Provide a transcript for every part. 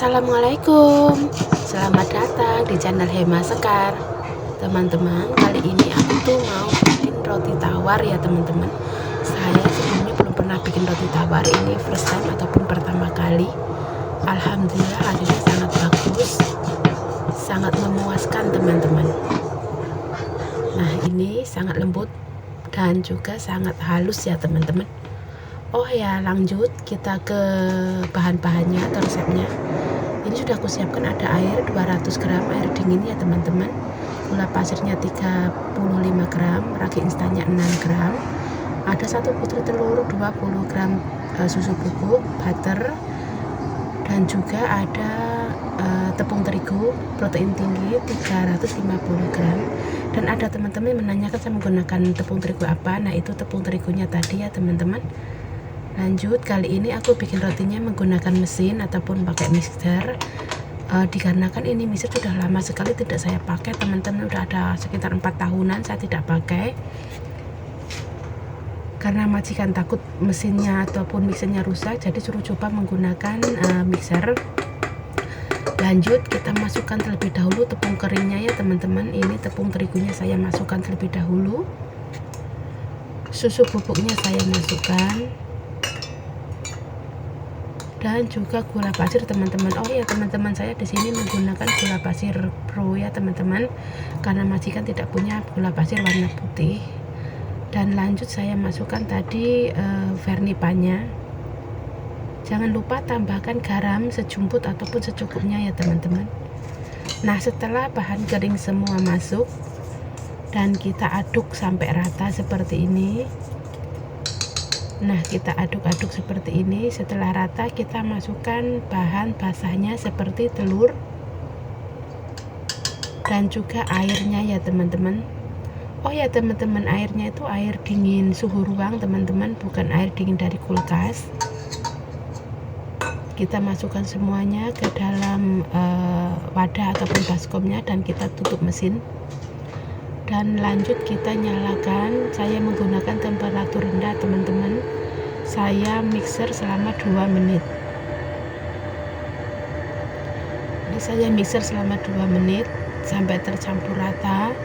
Assalamualaikum, selamat datang di channel Hema Sekar. Teman-teman, kali ini aku tuh mau bikin roti tawar ya teman-teman. Saya sebelumnya belum pernah bikin roti tawar, ini first time ataupun pertama kali. Alhamdulillah hasilnya sangat bagus, sangat memuaskan teman-teman. Nah, ini sangat lembut dan juga sangat halus ya teman-teman. Oh ya, lanjut kita ke bahan-bahannya atau resepnya. Ini sudah aku siapkan, ada air 200 gram air dingin ya teman-teman, gula pasirnya 35 gram, ragi instannya 6 gram, ada 1 butir telur, 20 gram susu bubuk, butter, dan juga ada tepung terigu protein tinggi 350 gram. Dan ada teman-teman menanyakan saya menggunakan tepung terigu apa. Nah, itu tepung terigunya tadi ya teman-teman. Lanjut, kali ini aku bikin rotinya menggunakan mesin ataupun pakai mixer. Dikarenakan ini mixer sudah lama sekali tidak saya pakai teman-teman, udah ada sekitar 4 tahunan saya tidak pakai, karena majikan takut mesinnya ataupun mixernya rusak, jadi suruh coba menggunakan mixer. Lanjut, kita masukkan terlebih dahulu tepung keringnya ya teman-teman. Ini tepung terigunya saya masukkan terlebih dahulu, susu bubuknya saya masukkan, dan juga gula pasir teman-teman. Oh ya teman-teman, saya di sini menggunakan gula pasir pro ya teman-teman, karena majikan tidak punya gula pasir warna putih. Dan lanjut saya masukkan tadi vernipanya. Jangan lupa tambahkan garam sejumput ataupun secukupnya ya teman-teman. Nah, setelah bahan kering semua masuk dan kita aduk sampai rata seperti ini. Nah, kita aduk-aduk seperti ini. Setelah rata, kita masukkan bahan basahnya seperti telur dan juga airnya ya teman-teman. Oh ya teman-teman, airnya itu air dingin suhu ruang teman-teman, bukan air dingin dari kulkas. Kita masukkan semuanya ke dalam wadah ataupun baskomnya dan kita tutup mesin. Dan lanjut kita nyalakan. Saya menggunakan temperatur rendah teman-teman. Saya mixer selama 2 menit. Ini saya mixer selama 2 menit sampai tercampur rata.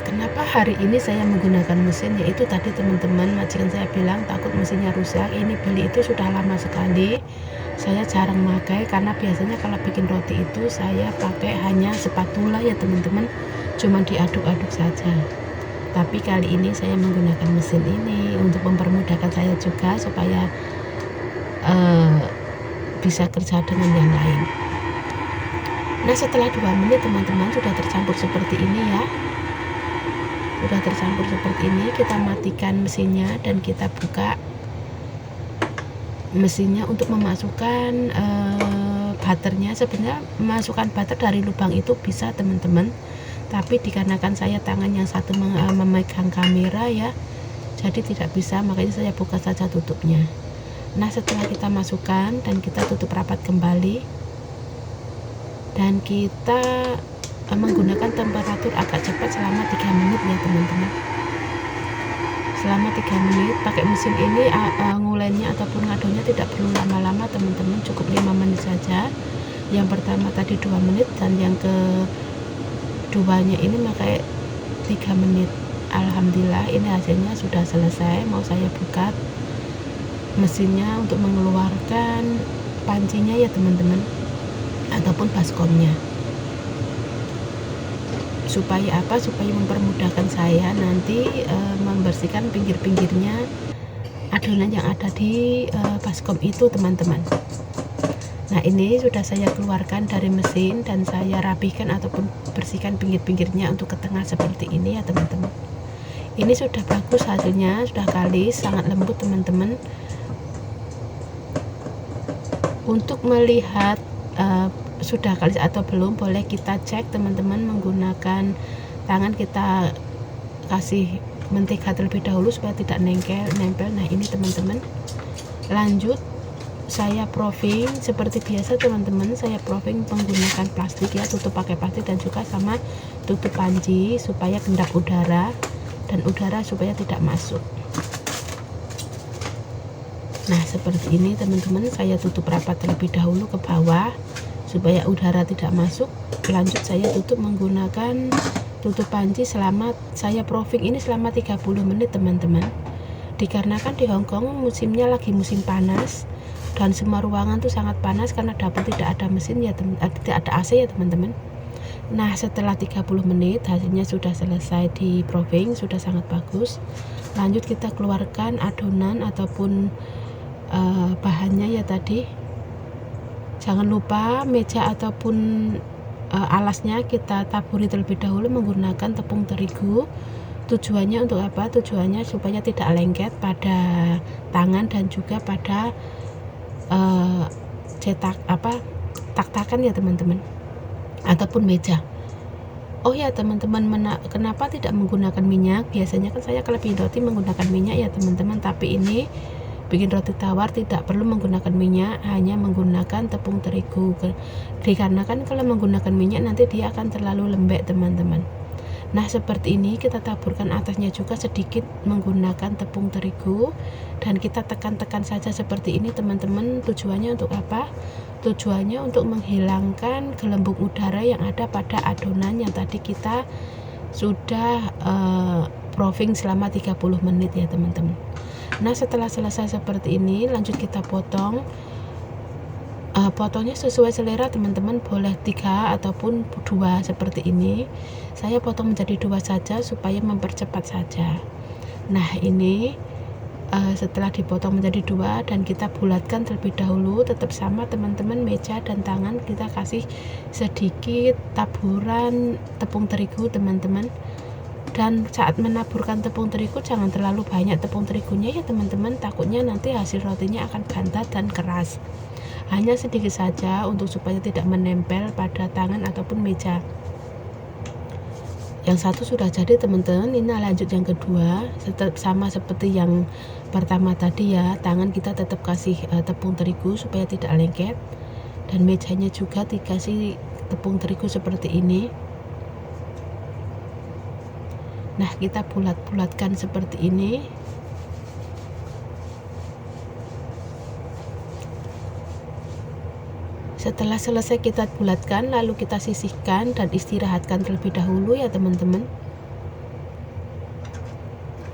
Kenapa hari ini saya menggunakan mesin? Yaitu tadi teman-teman, majikan saya bilang takut mesinnya rusak. Ini beli itu sudah lama sekali, saya jarang pakai, karena biasanya kalau bikin roti itu saya pakai hanya spatula ya teman-teman, cuma diaduk-aduk saja. Tapi kali ini saya menggunakan mesin ini untuk mempermudahkan saya juga, supaya bisa kerja dengan yang lain. Nah, setelah 2 menit teman-teman sudah tercampur seperti ini ya. Sudah tercampur seperti ini, kita matikan mesinnya dan kita buka mesinnya untuk memasukkan butternya. Sebenarnya memasukkan butter dari lubang itu bisa teman-teman, tapi dikarenakan saya tangan yang satu memegang kamera ya, jadi tidak bisa, makanya saya buka saja tutupnya. Nah, setelah kita masukkan dan kita tutup rapat kembali, dan kita menggunakan temperatur agak cepat selama 3 menit ya teman-teman. Selama 3 menit pakai mesin ini, ngulennya ataupun ngadonnya tidak perlu lama-lama teman-teman, cukup 5 menit saja. Yang pertama tadi 2 menit dan yang keduanya ini pakai 3 menit. Alhamdulillah ini hasilnya sudah selesai. Mau saya buka mesinnya untuk mengeluarkan pancinya ya teman-teman, ataupun baskomnya. Supaya apa? Supaya mempermudahkan saya nanti membersihkan pinggir-pinggirnya adonan yang ada di baskom itu teman-teman. Nah, ini sudah saya keluarkan dari mesin dan saya rapikan ataupun bersihkan pinggir-pinggirnya untuk ke tengah seperti ini ya teman-teman. Ini sudah bagus hasilnya, sudah kalis, sangat lembut teman-teman. Untuk melihat sudah kalis atau belum, boleh kita cek teman-teman menggunakan tangan, kita kasih mentega terlebih dahulu supaya tidak nempel. Nah, ini teman-teman. Lanjut saya proofing seperti biasa teman-teman, saya proofing menggunakan plastik ya, tutup pakai plastik dan juga sama tutup panci supaya kendap udara dan udara supaya tidak masuk. Nah seperti ini teman-teman, saya tutup rapat terlebih dahulu ke bawah supaya udara tidak masuk. Lanjut saya tutup menggunakan tutup panci selama saya proving ini selama 30 menit teman-teman. Dikarenakan di Hongkong musimnya lagi musim panas dan semua ruangan tuh sangat panas karena dapur tidak ada mesin ya tidak ada AC ya teman-teman. Nah setelah 30 menit hasilnya sudah selesai di proving, sudah sangat bagus. Lanjut kita keluarkan adonan ataupun bahannya ya tadi. Jangan lupa meja ataupun alasnya kita taburi terlebih dahulu menggunakan tepung terigu. Tujuannya untuk apa? Tujuannya supaya tidak lengket pada tangan dan juga pada tak-takan ya teman-teman, ataupun meja. Oh ya teman-teman, kenapa tidak menggunakan minyak? Biasanya kan saya kalau bikin roti menggunakan minyak ya teman-teman, tapi ini bikin roti tawar tidak perlu menggunakan minyak, hanya menggunakan tepung terigu. Dikarenakan kalau menggunakan minyak nanti dia akan terlalu lembek teman-teman. Nah seperti ini kita taburkan atasnya juga sedikit menggunakan tepung terigu dan kita tekan-tekan saja seperti ini teman-teman. Tujuannya untuk apa? Tujuannya untuk menghilangkan gelembung udara yang ada pada adonan yang tadi kita sudah proving selama 30 menit ya teman-teman. Nah setelah selesai seperti ini lanjut kita potong. Potongnya sesuai selera teman-teman, boleh 3 ataupun 2 seperti ini. Saya potong menjadi 2 saja supaya mempercepat saja. Nah ini setelah dipotong menjadi 2 dan kita bulatkan terlebih dahulu, tetap sama teman-teman, meja dan tangan kita kasih sedikit taburan tepung terigu teman-teman. Dan saat menaburkan tepung terigu jangan terlalu banyak tepung terigunya ya teman-teman, takutnya nanti hasil rotinya akan bantat dan keras. Hanya sedikit saja untuk supaya tidak menempel pada tangan ataupun meja. Yang satu sudah jadi teman-teman, ini lanjut yang kedua. Sama seperti yang pertama tadi ya, tangan kita tetap kasih tepung terigu supaya tidak lengket, dan mejanya juga dikasih tepung terigu seperti ini. Nah kita bulat-bulatkan seperti ini. Setelah selesai kita bulatkan, lalu kita sisihkan dan istirahatkan terlebih dahulu ya teman-teman.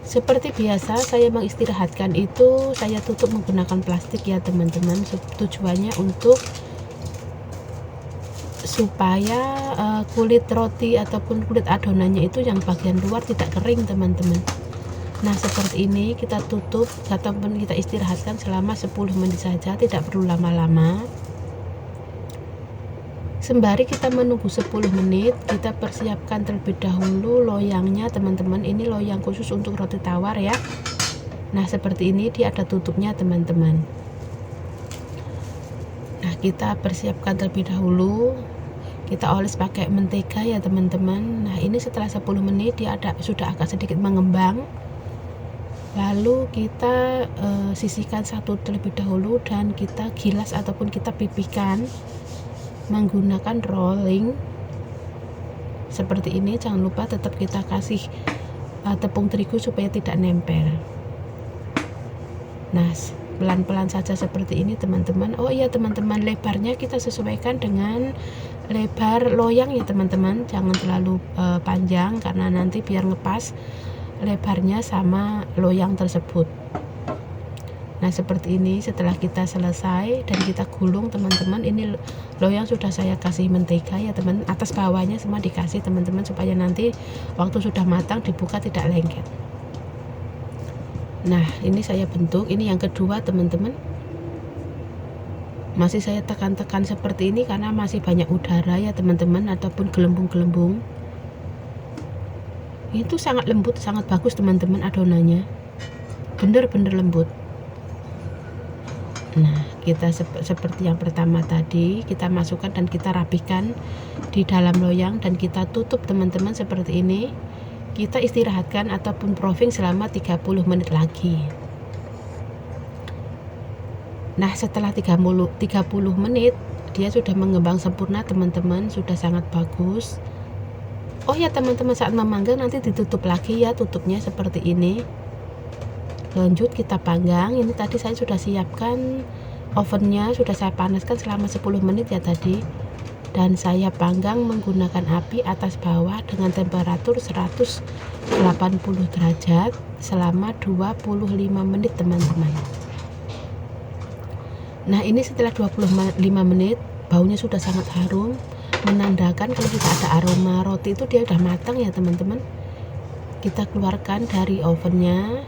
Seperti biasa saya mengistirahatkan itu, saya tutup menggunakan plastik ya teman-teman. Tujuannya untuk supaya kulit roti ataupun kulit adonannya itu yang bagian luar tidak kering teman-teman. Nah seperti ini kita tutup ataupun kita istirahatkan selama 10 menit saja, tidak perlu lama-lama. Sembari kita menunggu 10 menit, kita persiapkan terlebih dahulu loyangnya teman-teman. Ini loyang khusus untuk roti tawar ya. Nah seperti ini, dia ada tutupnya teman-teman. Nah kita persiapkan terlebih dahulu, kita oles pakai mentega ya teman-teman. Nah ini setelah 10 menit dia sudah agak sedikit mengembang. Lalu kita sisihkan satu terlebih dahulu dan kita gilas ataupun kita pipihkan menggunakan rolling seperti ini. Jangan lupa tetap kita kasih tepung terigu supaya tidak nempel. Nah pelan-pelan saja seperti ini teman-teman. Oh iya teman-teman, lebarnya kita sesuaikan dengan lebar loyang ya teman-teman, jangan terlalu panjang karena nanti biar ngepas lebarnya sama loyang tersebut. Nah seperti ini, setelah kita selesai dan kita gulung teman-teman, ini loyang sudah saya kasih mentega ya teman, atas bawahnya semua dikasih teman-teman supaya nanti waktu sudah matang dibuka tidak lengket. Nah ini saya bentuk, ini yang kedua teman-teman. Masih saya tekan-tekan seperti ini karena masih banyak udara ya teman-teman, ataupun gelembung-gelembung. Itu sangat lembut, sangat bagus teman-teman adonannya, bener-bener lembut. Nah kita seperti yang pertama tadi, kita masukkan dan kita rapihkan di dalam loyang dan kita tutup teman-teman seperti ini. Kita istirahatkan ataupun proving selama 30 menit lagi. Nah setelah 30 menit dia sudah mengembang sempurna teman-teman, sudah sangat bagus. Oh ya teman-teman, saat memanggang nanti ditutup lagi ya, tutupnya seperti ini. Lanjut kita panggang. Ini tadi saya sudah siapkan ovennya, sudah saya panaskan selama 10 menit ya tadi, dan saya panggang menggunakan api atas bawah dengan temperatur 180 derajat selama 25 menit teman-teman. Nah ini setelah 25 menit baunya sudah sangat harum, menandakan kalau kita ada aroma roti itu dia udah matang ya teman-teman. Kita keluarkan dari ovennya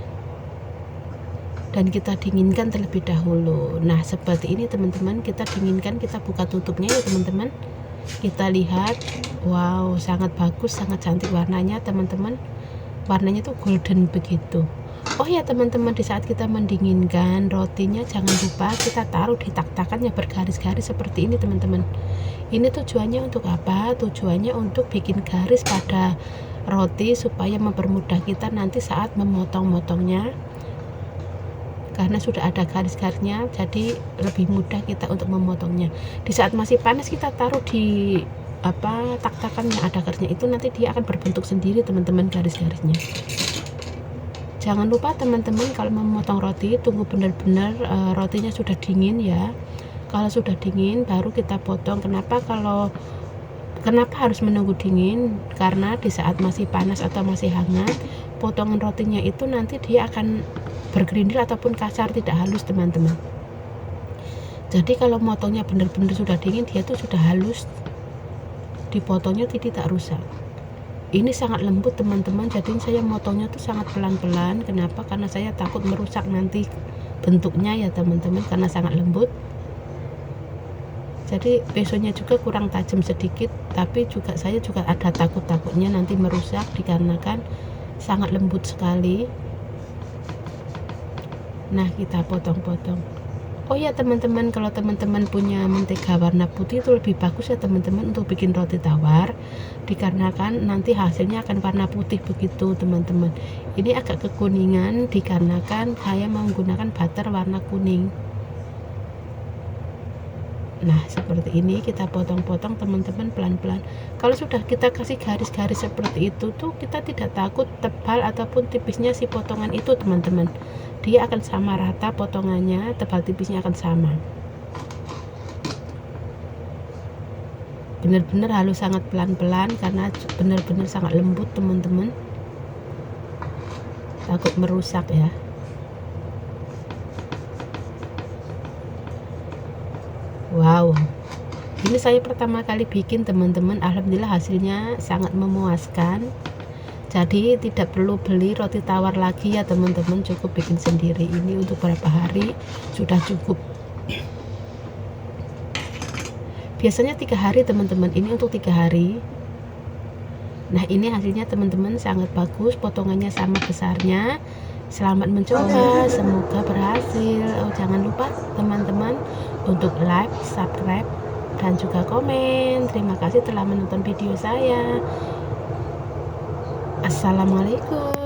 dan kita dinginkan terlebih dahulu. Nah seperti ini teman-teman, kita dinginkan, kita buka tutupnya ya teman-teman. Kita lihat, wow sangat bagus, sangat cantik warnanya teman-teman. Warnanya tuh golden begitu. Oh ya teman-teman, di saat kita mendinginkan rotinya jangan lupa kita taruh di tak-takan yang bergaris-garis seperti ini teman-teman. Ini tujuannya untuk apa? Tujuannya untuk bikin garis pada roti supaya mempermudah kita nanti saat memotong-motongnya. Karena sudah ada garis-garisnya, jadi lebih mudah kita untuk memotongnya. Di saat masih panas kita taruh di tak-takan yang ada garisnya itu, nanti dia akan berbentuk sendiri teman-teman garis-garisnya. Jangan lupa teman-teman kalau memotong roti tunggu benar-benar rotinya sudah dingin ya. Kalau sudah dingin baru kita potong. Kenapa harus menunggu dingin? Karena di saat masih panas atau masih hangat, potongan rotinya itu nanti dia akan bergerindil ataupun kasar, tidak halus teman-teman. Jadi kalau motongnya benar-benar sudah dingin, dia tuh sudah halus, dipotongnya tidak rusak. Ini sangat lembut teman-teman, jadi saya motongnya tuh sangat pelan-pelan. Kenapa? Karena saya takut merusak nanti bentuknya ya teman-teman, karena sangat lembut. Jadi besoknya juga kurang tajam sedikit, tapi saya juga ada takutnya nanti merusak dikarenakan sangat lembut sekali. Nah kita potong-potong. Oh ya teman-teman, kalau teman-teman punya mentega warna putih itu lebih bagus ya teman-teman untuk bikin roti tawar, dikarenakan nanti hasilnya akan warna putih begitu teman-teman. Ini agak kekuningan dikarenakan saya menggunakan butter warna kuning. Nah seperti ini kita potong-potong teman-teman pelan-pelan. Kalau sudah kita kasih garis-garis seperti itu tuh kita tidak takut tebal ataupun tipisnya si potongan itu teman-teman. Dia akan sama rata potongannya, tebal tipisnya akan sama. Benar-benar halus sangat pelan-pelan karena benar-benar sangat lembut teman-teman. Takut merusak ya. Wow, ini saya pertama kali bikin teman-teman. Alhamdulillah hasilnya sangat memuaskan. Jadi tidak perlu beli roti tawar lagi ya teman-teman, cukup bikin sendiri. Ini untuk berapa hari sudah cukup. Biasanya 3 hari teman-teman, ini untuk 3 hari. Nah ini hasilnya teman-teman sangat bagus, potongannya sama besarnya. Selamat mencoba, semoga berhasil. Oh jangan lupa teman-teman untuk like, subscribe, dan juga komen. Terima kasih telah menonton video saya. Assalamualaikum.